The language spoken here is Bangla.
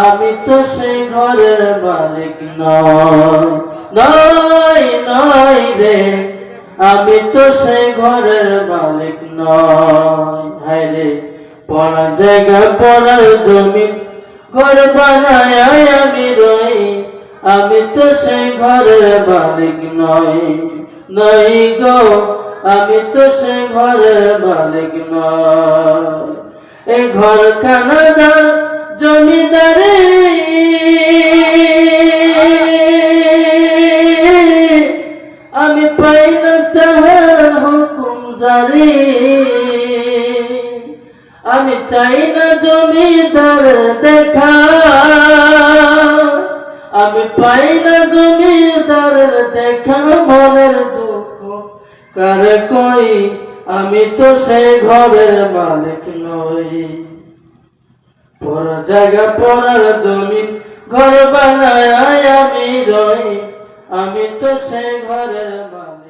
আমি তো সেই ঘরের মালিক নই রে, আমি তো সেই ঘরের মালিক নই। হায় রে, পড়ার জায়গা পড়ার জমিন ঘর বানায় আমি রই, আমি তো সেই ঘরের মালিক নই গো, আমি তো সেই ঘরের মালিক নই। এই ঘর কানাদার জমিদারি আমি পাই না তাহার হুকুম জারি, আমি চাই না জমিদার দেখা, আমি পাই না জমিদারের দেখা। মনের দুঃখ কারে কই, আমি তো সেই ঘরের মালিক নই। পড়ার জায়গা পড়ার জমিন ঘর বানায় আমি রই, আমি তো সেই ঘরের মালিক।